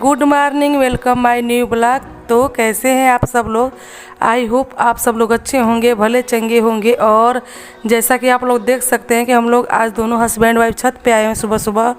Good morning, welcome my new blog. तो कैसे हैं आप सब लोग? आई होप आप सब लोग अच्छे होंगे, भले चंगे होंगे। और जैसा कि आप लोग देख सकते हैं कि हम लोग आज दोनों हस्बैंड वाइफ छत पे आए हैं सुबह सुबह।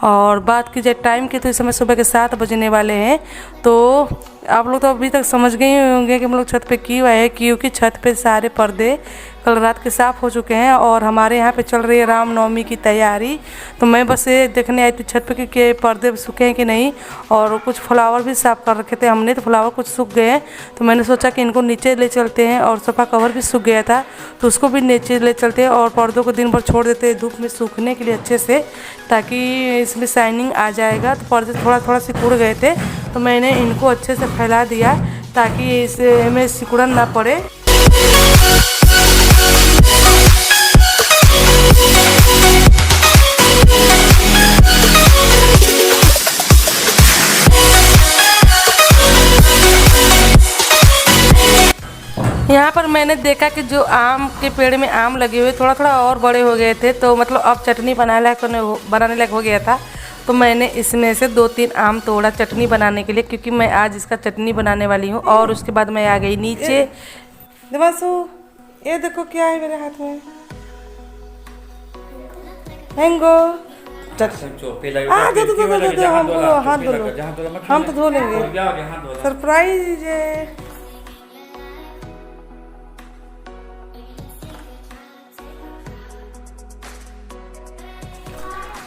और बात की जाए टाइम की तो इस समय सुबह के 7 बजने वाले हैं। तो आप लोग तो अभी तक समझ गए ही होंगे कि हम लोग छत पे क्यों आए हैं, क्योंकि छत पे सारे पर्दे कल रात के साफ़ हो चुके हैं और हमारे यहाँ पे चल रही है रामनवमी की तैयारी। तो मैं बस ये देखने आई थी छत पे कि पर्दे सूखे हैं कि नहीं। और कुछ फ्लावर भी साफ़ कर रखे थे हमने, तो फ्लावर कुछ सूख गए हैं। तो मैंने सोचा कि इनको नीचे ले चलते हैं। और सोफ़ा कवर भी सूख गया था तो उसको भी नीचे ले चलते हैं और पर्दों को दिन भर छोड़ देते हैं धूप में सूखने के लिए अच्छे से, ताकि इसमें शाइनिंग आ जाएगा। तो पर्दे थोड़ा थोड़ा सिकुड़ गए थे तो मैंने इनको अच्छे से फैला दिया ताकि इसमें सिकुड़न ना पड़े। यहाँ पर मैंने देखा कि जो आम के पेड़ में आम लगे हुए थोड़ा थोड़ा और बड़े हो गए थे, तो मतलब अब चटनी बनाने लायक हो गया था। तो मैंने इसमें से 2-3 आम तोड़ा चटनी बनाने के लिए, क्योंकि मैं आज इसका चटनी बनाने वाली हूँ। और उसके बाद मैं आ गई नीचे। देवांशु, ये देखो क्या है मेरे हाथ में, मैंगो। हाथ धो लो, हम तो धो लेंगे। सरप्राइज है।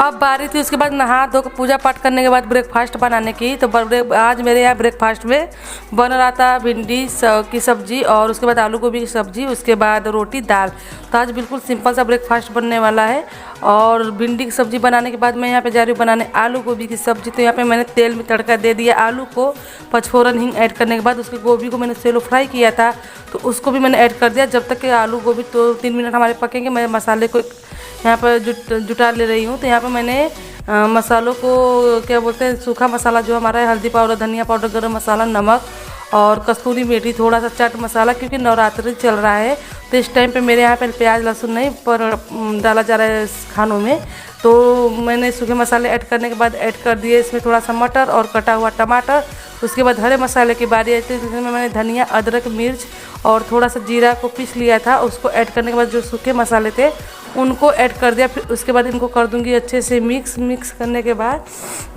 अब बारी थी उसके बाद नहा धो पूजा पाठ करने के बाद ब्रेकफास्ट बनाने की। तो आज मेरे यहाँ ब्रेकफास्ट में बन रहा था भिंडी की सब्जी और उसके बाद आलू गोभी की सब्जी, उसके बाद रोटी दाल। तो आज बिल्कुल सिंपल सा ब्रेकफास्ट बनने वाला है। और भिंडी की सब्जी बनाने के बाद मैं यहाँ पे जा रही हूँ बनाने आलू गोभी की सब्जी। तो यहाँ पे मैंने तेल में तड़का दे दिया आलू को, पचफोरन हिंग ऐड करने के बाद उसके गोभी को मैंने सेलो फ्राई किया था तो उसको भी मैंने ऐड कर दिया। जब तक कि आलू गोभी 2-3 मिनट हमारे पकेंगे, मैं मसाले को यहाँ पर जुटा ले रही हूँ। तो यहाँ पर मैंने मसालों को क्या बोलते हैं, सूखा मसाला जो हमारा है, हल्दी पाउडर, धनिया पाउडर, गरम मसाला, नमक और कस्तूरी मेथी, थोड़ा सा चाट मसाला, क्योंकि नवरात्रि चल रहा है तो इस टाइम पे मेरे यहाँ पे प्याज लहसुन नहीं पर डाला जा रहा है खानों में। तो मैंने सूखे मसाले ऐड करने के बाद ऐड कर दिए इसमें थोड़ा सा मटर और कटा हुआ टमाटर। उसके बाद हरे मसाले की बारी आई थी, जिसमें मैंने धनिया, अदरक, मिर्च और थोड़ा सा जीरा को पीस लिया था। उसको ऐड करने के बाद जो सूखे मसाले थे उनको ऐड कर दिया। फिर उसके बाद इनको कर दूंगी अच्छे से मिक्स करने के बाद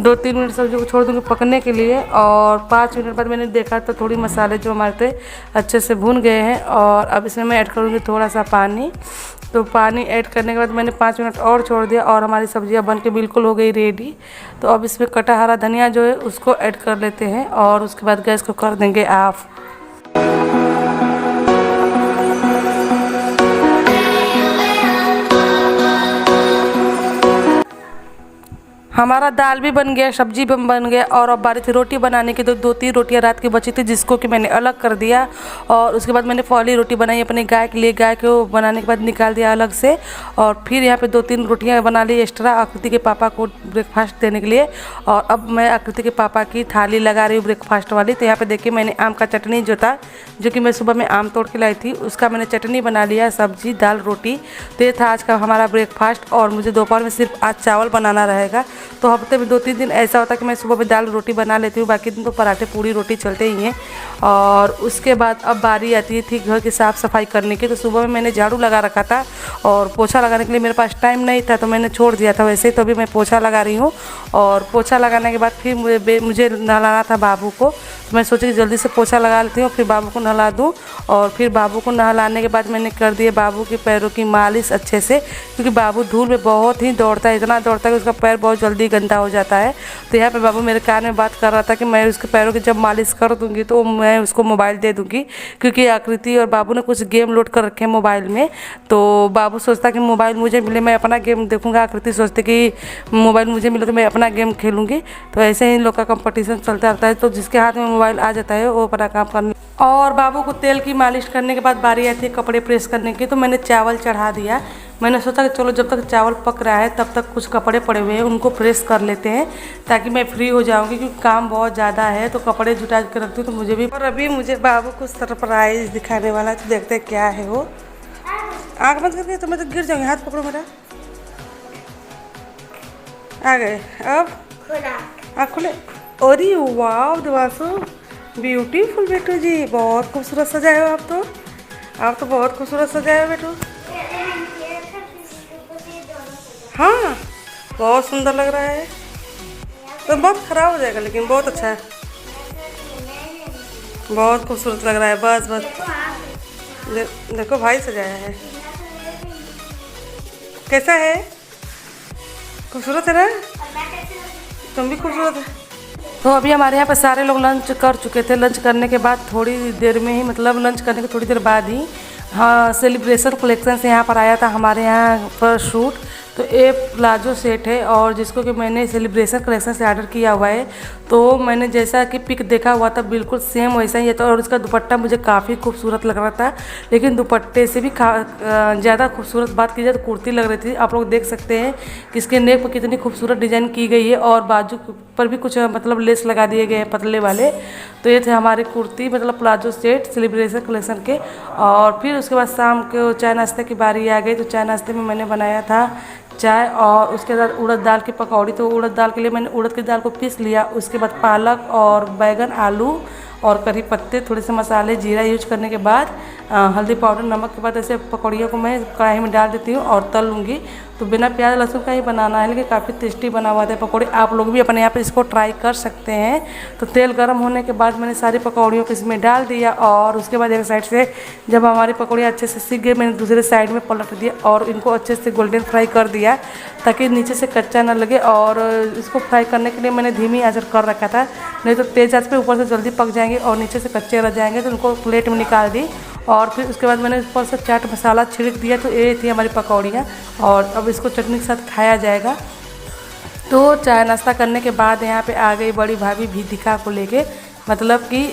2-3 मिनट सब्जी को छोड़ दूंगी पकने के लिए। और 5 मिनट बाद मैंने देखा तो थोड़ी मसाले जो हमारे थे अच्छे से भून गए हैं। और अब इसमें मैं ऐड करूँगी थोड़ा सा पानी। तो पानी ऐड करने के बाद मैंने 5 मिनट और छोड़ दिया और हमारी सब्जियां बन के बिल्कुल हो गई रेडी। तो अब इसमें कटा हरा धनिया जो है उसको ऐड कर लेते हैं और उसके बाद गैस को कर देंगे ऑफ। हमारा दाल भी बन गया, सब्जी भी बन गया और अब बारी थी रोटी बनाने की। तो 2-3 रोटियां रात की बची थी जिसको कि मैंने अलग कर दिया। और उसके बाद मैंने फौली रोटी बनाई अपने गाय के लिए। गाय को बनाने के बाद निकाल दिया अलग से। और फिर यहाँ पे 2-3 रोटियां बना ली एक्स्ट्रा आकृति के पापा को ब्रेकफास्ट देने के लिए। और अब मैं आकृति के पापा की थाली लगा रही हूँ ब्रेकफास्ट वाली। तो यहाँ पर देखिए मैंने आम का चटनी जो था, जो कि मैं सुबह में आम तोड़ के लाई थी, उसका मैंने चटनी बना लिया, सब्जी दाल रोटी। तो ये था आज का हमारा ब्रेकफास्ट। और मुझे दोपहर में सिर्फ आज चावल बनाना रहेगा। तो हफ्ते में 2-3 दिन ऐसा होता है कि मैं सुबह में दाल रोटी बना लेती हूँ, बाकी दिन तो पराठे पूड़ी रोटी चलते ही हैं। और उसके बाद अब बारी आती थी घर की साफ़ सफाई करने की। तो सुबह में मैंने झाड़ू लगा रखा था और पोछा लगाने के लिए मेरे पास टाइम नहीं था तो मैंने छोड़ दिया था वैसे। तो अभी मैं पोछा लगा रही हूँ। और पोछा लगाने के बाद फिर मुझे नहलाना था बाबू को। तो मैं सोची कि जल्दी से पोछा लगा लेती हूँ, फिर बाबू को नहला दूँ। और फिर बाबू को नहलाने के बाद मैंने कर दिए बाबू के पैरों की मालिश अच्छे से, क्योंकि बाबू धूल में बहुत ही दौड़ता है, इतना दौड़ता है कि उसका पैर बहुत जल्दी गंदा हो जाता है। तो यहाँ पे बाबू मेरे कान में बात कर रहा था कि मैं उसके पैरों की जब मालिश कर दूंगी तो मैं उसको मोबाइल दे दूंगी, क्योंकि आकृति और बाबू ने कुछ गेम लोड कर रखे हैं मोबाइल में। तो बाबू सोचता कि मोबाइल मुझे मिले मैं अपना गेम देखूंगा, आकृति सोचते कि मोबाइल मुझे मिले तो मैं अपना गेम खेलूंगी। तो ऐसे ही इन लोग का कंपटीशन चलता रहता है। तो जिसके हाथ में मोबाइल आ जाता है वो अपना काम करने। और बाबू को तेल की मालिश करने के बाद बारी आई थी कपड़े प्रेस करने की। तो मैंने चावल चढ़ा दिया। मैंने सोचा कि चलो जब तक चावल पक रहा है तब तक कुछ कपड़े पड़े हुए हैं उनको प्रेस कर लेते हैं, ताकि मैं फ्री हो जाऊंगी, क्योंकि काम बहुत ज़्यादा है। तो कपड़े जुटा के रखती हूँ तो मुझे भी। और अभी मुझे बाबू को सरप्राइज दिखाने वाला है, तो देखते हैं क्या है वो। आँख बंद करके, तो मैं तो गिर जाऊँगी, हाथ पकड़ो मेरा। आ गए अब आँख खुले। अरे वाह देवांशु, ब्यूटीफुल बेटू जी, बहुत खूबसूरत सजाए हो आप तो बहुत खूबसूरत सजाए हो बेटू। हाँ बहुत सुंदर लग रहा है, तो बहुत खराब हो जाएगा लेकिन बहुत अच्छा है, बहुत खूबसूरत लग रहा है। बस बस देखो भाई सजाया है, कैसा है? खूबसूरत है ना? तुम भी खूबसूरत है। तो अभी हमारे यहाँ पर सारे लोग लंच कर चुके थे। लंच करने के बाद थोड़ी देर में ही, मतलब लंच करने के थोड़ी देर बाद ही, हाँ, सेलिब्रेशन कलेक्शन से यहाँ पर आया था हमारे यहाँ पर शूट। तो ये प्लाजो सेट है और जिसको कि मैंने सेलिब्रेशन कलेक्शन से ऑर्डर किया हुआ है। तो मैंने जैसा कि पिक देखा हुआ था बिल्कुल सेम वैसा ही है। तो और उसका दुपट्टा मुझे काफ़ी खूबसूरत लग रहा था, लेकिन दुपट्टे से भी ज़्यादा खूबसूरत बात की जाए तो कुर्ती लग रही थी। आप लोग देख सकते हैं कि इसके नेक पर कितनी खूबसूरत डिज़ाइन की गई है और बाजू पर भी कुछ मतलब लेस लगा दिए गए हैं पतले वाले। तो ये थे हमारी कुर्ती, मतलब प्लाजो सेट सेलिब्रेशन कलेक्शन के। और फिर उसके बाद शाम को चाय नाश्ते की बारी आ गई। तो चाय नाश्ते में मैंने बनाया था चाय और उसके बाद उड़द दाल की पकौड़ी। तो उड़द दाल के लिए मैंने उड़द की दाल को पीस लिया, उसके बाद पालक और बैगन, आलू और करी पत्ते, थोड़े से मसाले, जीरा यूज करने के बाद हल्दी पाउडर, नमक के बाद ऐसे पकौड़ियों को मैं कढ़ाई में डाल देती हूँ और तल लूँगी। तो बिना प्याज लहसुन का ही बनाना है, लेकिन काफ़ी टेस्टी बना हुआ था पकौड़ी। आप लोग भी अपने यहाँ पे इसको ट्राई कर सकते हैं। तो तेल गर्म होने के बाद मैंने सारी पकौड़ियों को इसमें डाल दिया और उसके बाद एक साइड से जब हमारी पकौड़ियाँ अच्छे से सीख गई, मैंने दूसरे साइड में पलट दिया और इनको अच्छे से गोल्डन फ्राई कर दिया ताकि नीचे से कच्चा ना लगे। और इसको फ्राई करने के लिए मैंने धीमी आंच कर रखा था, नहीं तो तेज़ आंच पे ऊपर से जल्दी पक जाएंगे और नीचे से कच्चे रह जाएंगे। तो उनको प्लेट में निकाल दी और फिर उसके बाद मैंने ऊपर से चाट मसाला छिड़क दिया। तो ये थी हमारी पकौड़ियाँ और अब इसको चटनी के साथ खाया जाएगा। तो चाय नाश्ता करने के बाद यहाँ पे आ गई बड़ी भाभी विदिका को लेके, मतलब कि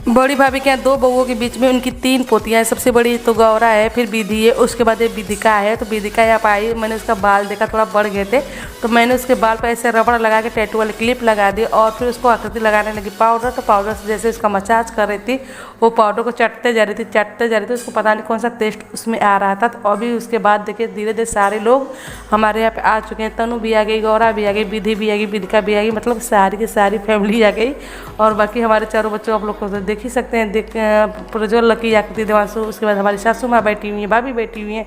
बड़ी भाभी के यहाँ दो बउओं के बीच में उनकी तीन पोतियाँ हैं। सबसे बड़ी तो गौरा है, फिर विधि है, उसके बाद ये विदिका है। तो विदिका यहाँ पर आई, मैंने उसका बाल देखा थोड़ा बढ़ गए थे, तो मैंने उसके बाल पर ऐसे रबड़ लगा के टैटू वाली क्लिप लगा दी और फिर उसको आकृति लगाने लगी पाउडर। तो पाउडर से जैसे उसका मसाज कर रही थी, वो पाउडर को चटते जा रही थी, उसको पता नहीं कौन सा टेस्ट उसमें आ रहा था। तो अभी उसके बाद देखिए धीरे धीरे सारे लोग हमारे यहाँ पे आ चुके हैं। तनु भी आ गई, गौरा भी आ गई, विधि भी आ गई, विदिका भी आ गई, मतलब सारी की सारी फैमिली आ गई। और बाकी हमारे चारों बच्चों आप लोग को देख ही सकते हैं, प्रज्वल, लकी, आकृति, देवांशु, उसके बाद हमारी सासू माँ बैठी हुई हैं, भाभी बैठी हुई हैं।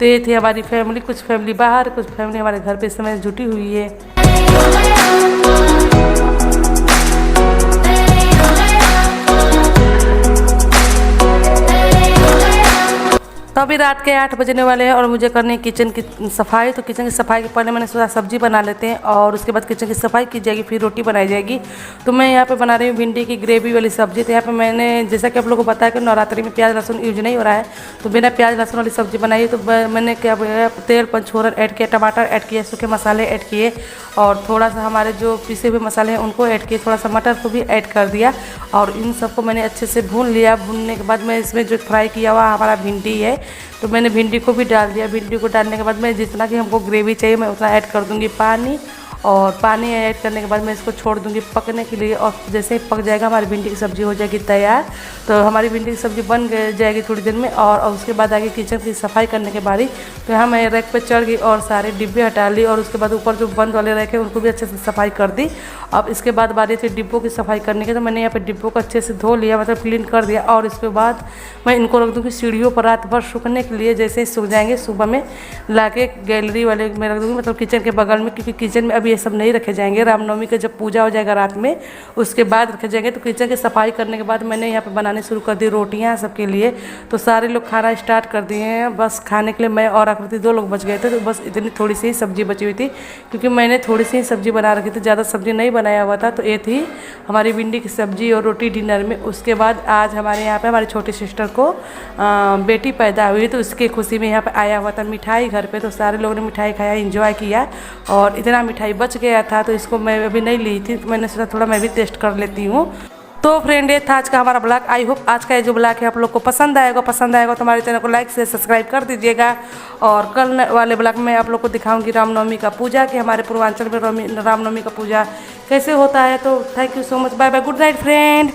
तो ये थी हमारी फैमिली, कुछ फैमिली बाहर, कुछ फैमिली हमारे घर पे इस समय जुटी हुई है। तो अभी रात के 8 बजने वाले हैं और मुझे करनी है किचन की सफाई। तो किचन की सफाई के पहले मैंने सोचा सब्जी बना लेते हैं और उसके बाद किचन की सफाई की जाएगी, फिर रोटी बनाई जाएगी। तो मैं यहाँ पे बना रही हूँ भिंडी की ग्रेवी वाली सब्जी। तो यहाँ पे मैंने, जैसा कि आप लोगों को पता है कि नवरात्रि में प्याज लहसुन यूज नहीं हो रहा है, तो बिना प्याज लहसुन वाली सब्जी बनाई। तो मैंने क्या तेल, पंचफोरन ऐड किया, टमाटर ऐड किए, सूखे मसाले ऐड किए और थोड़ा सा हमारे जो पिसे हुए मसाले हैं उनको ऐड किए, थोड़ा सा मटर को भी ऐड कर दिया और इन सबको मैंने अच्छे से भून लिया। भूनने के बाद मैं इसमें जो फ्राई किया हुआ हमारा भिंडी है, तो मैंने भिंडी को भी डाल दिया। भिंडी को डालने के बाद मैं जितना कि हमको ग्रेवी चाहिए मैं उतना ऐड कर दूंगी पानी, और पानी ऐड करने के बाद मैं इसको छोड़ दूंगी पकने के लिए। और जैसे ही पक जाएगा हमारी भिंडी की सब्ज़ी हो जाएगी तैयार। तो हमारी भिंडी की सब्ज़ी बन जाएगी थोड़ी देर में। और उसके बाद आगे किचन की सफाई करने के बारी। तो यहाँ मैं रैक पे चढ़ गई और सारे डिब्बे हटा ली और उसके बाद ऊपर जो बंद वाले रैक है उनको भी अच्छे से सफाई कर दी। अब इसके बाद बारी थी डिब्बों की सफाई करने की। तो मैंने यहाँ पर डिब्बों को अच्छे से धो लिया, मतलब क्लीन कर दिया। और इसके बाद मैं इनको रख दूँगी सीढ़ियों पर रात भर सूखने के लिए। जैसे ही सूख जाएंगे सुबह में ला के गैलरी वाले में रख दूँगी, मतलब किचन के बगल में, क्योंकि किचन में अभी ये सब नहीं रखे जाएंगे। रामनवमी का जब पूजा हो जाएगा रात में उसके बाद रखे जाएंगे। तो किचन की सफाई करने के बाद मैंने यहाँ पे बनाने शुरू कर दी रोटियाँ सबके लिए। तो सारे लोग खाना स्टार्ट कर दिए हैं। बस खाने के लिए मैं और आकृति 2 लोग बच गए थे। तो बस इतनी थोड़ी सी ही सब्जी बची हुई थी, क्योंकि मैंने थोड़ी सी ही सब्जी बना रखी थी, ज़्यादा सब्जी नहीं बनाया हुआ था। तो ये थी हमारी भिंडी की सब्जी और रोटी डिनर में। उसके बाद आज हमारे यहाँ पर हमारी छोटी सिस्टर को बेटी पैदा हुई, तो उसकी खुशी में यहाँ पर आया हुआ था मिठाई घर पर। तो सारे लोगों ने मिठाई खाया, इंजॉय किया और इतना मिठाई बच गया था। तो इसको मैं अभी नहीं ली थी, तो मैंने सोचा थोड़ा मैं भी टेस्ट कर लेती हूँ। तो फ्रेंड, ये था आज का हमारा ब्लॉग। आई होप आज का ये जो ब्लॉग है आप लोग को पसंद आएगा तो हमारे चैनल को लाइक से सब्सक्राइब कर दीजिएगा। और कल वाले ब्लॉग में आप लोग को दिखाऊंगी रामनवमी का पूजा, कि हमारे पूर्वांचल में रामनवमी का पूजा कैसे होता है। तो thank you so much, bye bye, good night friend.